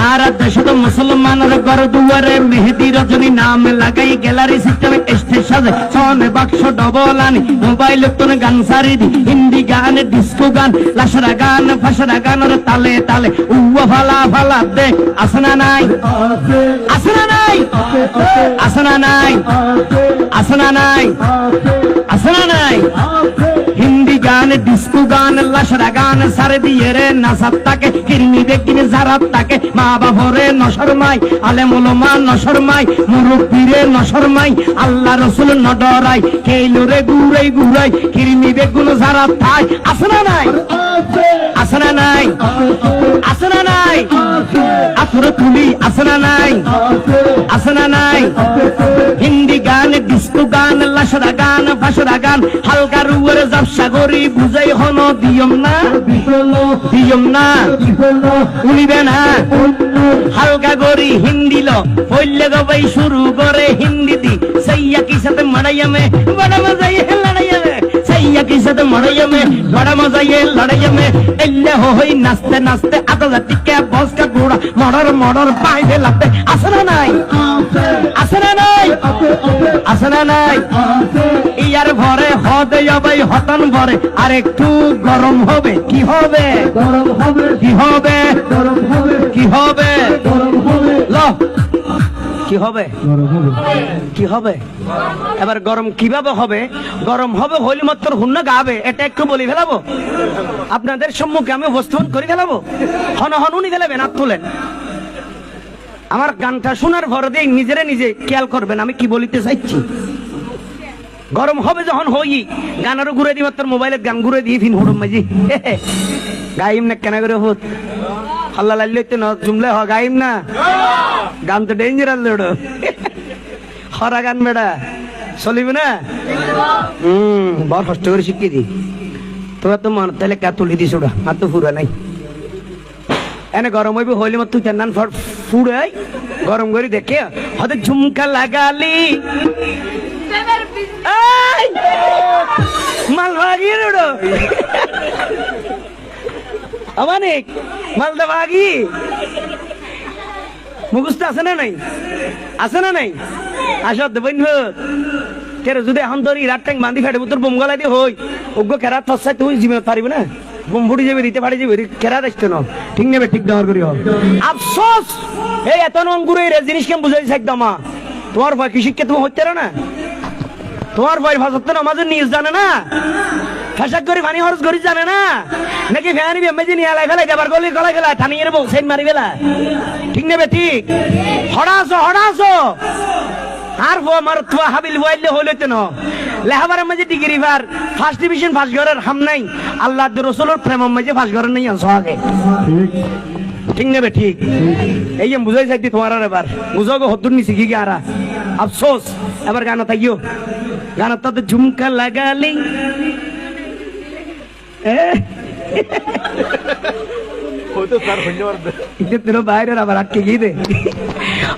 আর দেশত মুসলমানের ঘর দুয়ারে মেহেদি রজনী নাম লাগাই গ্যালারি সিস্টেমে স্টেজ সাজে সনে বাক্স ডবল আনি মোবাইল তোর গান সারি দি হিন্দি গান ডিস্কো গান লাশরা গান ফাশরা গানের তালে তালে উয়া ফালা ফালা দে আসনা নাই আসনা নাই আসনা নাই আসনা নাই আসনা নাই হিন্দি গান ডিস্কো গান লাশরা গান সারে দিয়ে রে নাসাত তাকে কিরমি দেখিনে জারাত তাকে মা বাবরে নশরমাই আলেম ওলামা নশরমাই মুরব্বিরে নশরমাই আল্লাহ রাসূল নডরাই কেইলরে গুরাই গুরাই কিরমি বেগুন জারাত থাই আসনা নাই আসনা নাই আসনা নাই আফরে তুলি আসনা নাই আসনা নাই হিন্দি গান ডিস্কো গান লাশরা গান ফাশরা গান হালকা রুয়ের জাবসা গরি বুঝাই হনো দিয়ম না উনিবে না হালকা গরি হিন্দি লো পড়লে গবাই শুরু করে হিন্দি দি সাইয়া কি সাথে মারাইয়া মে বড় মজা ये লড়াইয়া মে সাইয়া কি সাথে মারাইয়া মে বড় মজা ये লড়াইয়া মে এল্লে হই নাচতে নাচতে আদা টিকে বস কা ঘোড়া মডর মডর পাইতে লাগতে আসনা নাই আসনা নাই আসনা নাই ইয়ার ভরে হদে যাবাই হতন ভরে আর একটু গরম হবে কি হবে গরম হবে কি হবে গরম হবে কি হবে গরম হবে ল কি হবে গরম হবে কি হবে এবার গরম কিভাবে হবে গরম হবে হইলে মাত্র হুন্না গাবে এটা একটু বলি ফেলাবো আপনাদের সম্মুখে আমি উপস্থাপন করে ফেলাবো হন হন উনি ফেলাবেন হাত তুলেন আমার গানটা শোনার ভরে দিয়ে নিজেরা নিজে খেয়াল করবেন আমি কি বলিতে চাইছি গরম হবে যখন হই গানেরও ঘুরে দিই মাত্র মোবাইলের গান ঘুরে দিয়ে ফিন হুড়ুম মাঝি গাইম না কেন করে হোত আল্লাহ লাইলে না জুমলে হ গাইম না গান তো ডেঞ্জারাস লোড়ো হরা গান বেড়া চলিবে না বড় কষ্ট করে শিখিয়ে দি তোরা তো মন তাহলে কা তুলি দিস ওটা আর তো ফুরা নাই এনে গরম হইবে হইলে মত তুই চান্নান ফুড়াই গরম করে দেখে হতে ঝুমকা লাগালি মালবাগি রোডো অমানিক মালদাবাগি মুখস্থ আছে না নাই আছে না নাই আসো দেবেন কেরে যদি এখন ধরি রাত ট্যাঙ্ক বান্ধি ফেটে তোর বোম গলা দিয়ে হই ওগ্য কেরাত ফসাই তুই জীবনে পারিবে না বোম ফুটি যাবে দিতে পারি যাবে কেরাত আসতে না ঠিক নেবে ঠিক দেওয়ার করি আফসোস এই এত অঙ্গুরে জিনিস কেমন বুঝাইছে একদম তোমার ভয় কি শিক্ষা তুমি হচ্ছে না তোমার ভয় ভাষা নামাজের নিজ জানে না ফেসাক করে পানি খরচ করি জানে না নাকি ফ্যানি বেমেজি নিয়ে আলাই ফেলাই যাবার গলি গলা গেলা টানিয়ে নেবো সেন মারি ফেলা ঠিক নেবে ঠিক হড়াছো আর আমার তো হাবিল বইলে হইলে তো না লেহাবার মাঝে ডিগ্রি বার ফার্স্ট ডিভিশন ফার্স্ট ঘরের হাম নাই আল্লাহ রসুলের প্রেম মাঝে ফার্স্ট ঘরের নেই আনছো আগে ঠিক নেবে ঠিক এই বুঝাই চাইতি তোমার আর এবার বুঝো গো হদ্দুর নিছি কি আরা আফসোস এবার গান তাইও গান তাতে ঝুমকা লাগালি বাইরে আবার আটকে গিয়ে দে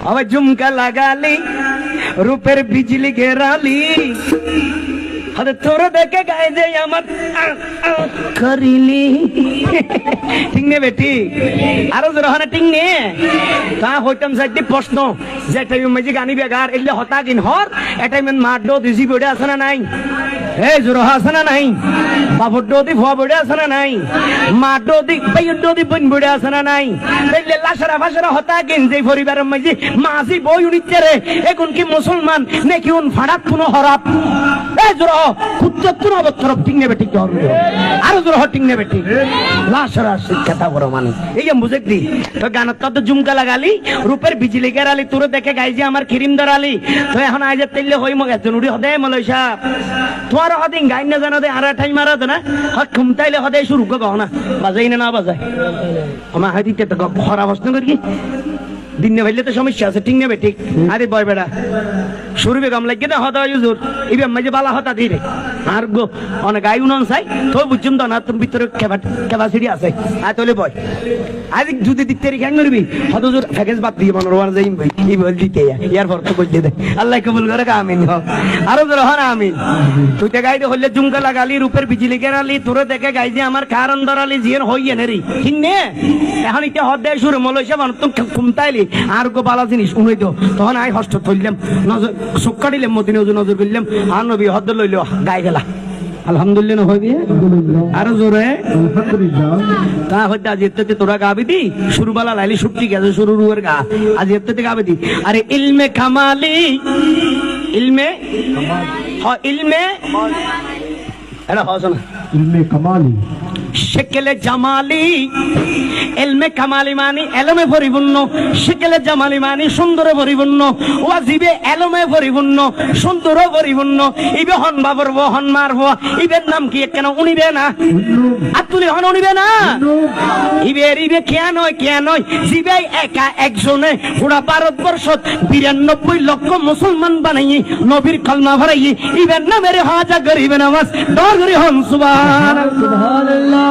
আবার ঝুমকা লাগালি রূপের বিজলি ঘেরালি আরে তোর দেখে গায়ে যে আমার করিলি ঠিক নেবে ঠিক আরো রহনা ঠিক নে তা হইতাম সাইডে প্রশ্ন যে টাইম মাঝে গানি বেগার এলে হতা কিন হর এটাই মেন মার দো দিছি বড়ে আছে না নাই এই জোরহ আছে না নাই বাবুর ডোদি ভুয়া বড়ে আছে না নাই মা ডোদি বাইর ডোদি বইন বড়ে আছে না নাই এলে লাশরা ফাশরা হতা কিন যে পরিবারের মাঝে মাঝি বই উনিতে রে এখন কি মুসলমান নাকি উন ফাড়াত কোনো হরাপ এই জোরহ কুত্তর অবতর ঠিক নেবে ঠিক ধরবে আর জোরহ ঠিক নেবে ঠিক লাশরা শিক্ষা বড় মানুষ এই যে বুঝে দি তো গানত তো ঝুমকা লাগালি রূপের বিজলি গেরালি তোর দেখে গাইজি আমার খিরিম ধরালি তো এখন আজ তেলে হই মগ একজন উড়ি হদে মলয় সাহেব তোমার হদিন গাইন না জানা দে আর ঠাই মারা দে না হক খুমতাইলে হদে শুরু গো না বাজাই না বাজাই আমার হাদিতে তো খরা বস্তু করি দিনে ভাইলে তো সমস্যা আছে ঠিক নেবে ঠিক আরে বয় বেড়া শুরু বেগম লাগে না হতা ইউজুর ইবে মাঝে বালা হতা ধীরে আর গো অনেক গাই উনন চাই তো বুঝুম তো না তুমি ভিতরে ক্যাপাসিটি আছে আর তোলে বয় আজ যদি দিতে রে কেন করবি হত জোর প্যাকেজ বাদ দিয়ে মনোর ওয়ার যাইম ভাই কি বল দিতে ইয়ার পর তো বলতে দে আল্লাহ কবুল করে আমিন আরো জোর হন আমিন তুই তে গাইতে হলে জুমকা লাগালি রূপের বিজলি কেরালি তোরে দেখে গাই যে আমার কারণ ধরালি জিয়ান হইয়ে নেরি কিন্নে এখন এটা হদ দেয় সুরে মলইসা মানুষ তো কুমতাইলি আর গো বালা জিনিস উনই তো তখন আই হস্ত থইলাম নজর চক্কা দিলাম মদিনে নজর করলাম আর নবী হদ লইল গাই গেলা আলহামদুলিল্লাহ হইবি আরো জোরে তা হইতে আজ এতে তোরা গাবি দি শুরুবালা লাইলি ছুটি গেছে শুরু রুয়ের গা আজ এতে গাবি দি আরে ইলমে কামালি ইলমে ইলমে এটা হস না ইলমে কামালি শিকলে জামালি ইলমে কামালি মানে এলমে পরিপূর্ণ শিকলে জামালি মানে সুন্দরে পরিপূর্ণ ওয়াজিবে এলমে পরিপূর্ণ সুন্দরে পরিপূর্ণ ইবে হন বাবর হন মারবো ইবের নাম কি কেন উনিবে না আতুলি হন উনিবে না ইবে কে নয় জিবে একা একজনে পুরা ভারতবর্ষ 92 লক্ষ মুসলমান বানাই নবীর কলমা ভরাই ইবের নামের হাজা গরিব নামাজ দর গরি হন সুবহানাল্লাহ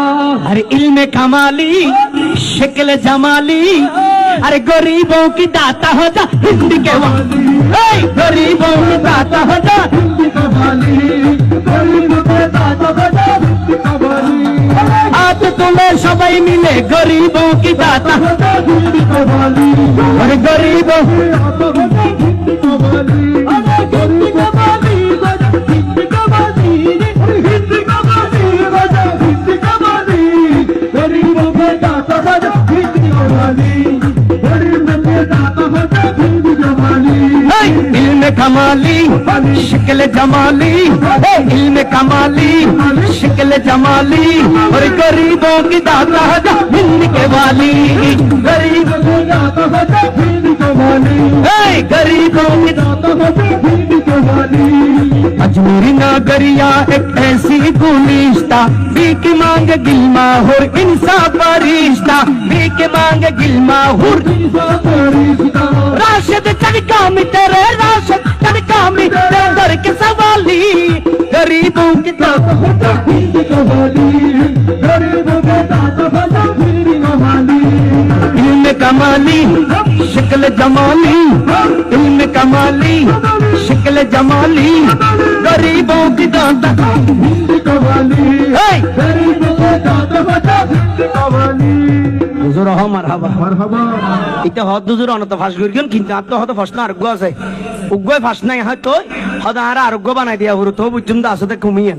अरे इल्मे कमाली शक्ल जमाली अरे गरीबों की दाता हो जा हिंद के वाली गरीबों की दाता हो जा हिंद के वाली गरीबों के दाता हो जा हिंद के वाली आप तुम्हें सबाई मिले गरीबों की दाता हो जा हिंद के वाली अरे गरीबों की दाता हो जा हिंद के वाली अरे हिंद के वाली हिंद के वाली हिंद के वाली गरीबों के दाता हो जा हिंद के वाली गरीबों के दाता हो जा हिंद के वाली इल्म कमाली शक्ल जमाली इल्म कमाली शक्ल जमाली और गरीबों की दाता हो जा हिंद के वाली गरीबों के दाता हो जा हिंद के वाली गरीबों की दाता हो जा हिंद के वाली अजमेरी नागरिया एक ऐसी गुलिस्ता भीख मांग गिलमा हुर इंसाफ रिश्ता भीख मांग गिलमा हुर राशिद चढ़का में तेरे राशिद चढ़का में तेरे दर के सवाली गरीबों की दाता हो जा हिंद के वाली गरीबों के दाता हो जा हिंद के वाली इल्म कमाली शक्ल जमाली इल्म कमाली शक्ल जमाली गरीबों की दाता हिंद के वाली गरीबों के दाता हो जा हिंद के वाली হুজুর হ মারহাবা মারহাবা এটা হদ হুজুর অনত ফাঁস করিছেন কিন্তু আর তো হদ ফাঁস না আরোগ্য আছে উগ্গয় ফাঁস নাই হয়তো হদ আর আরোগ্য বানাই দিয়া হুরু তো বুঝুম দা আসতে কমিয়েন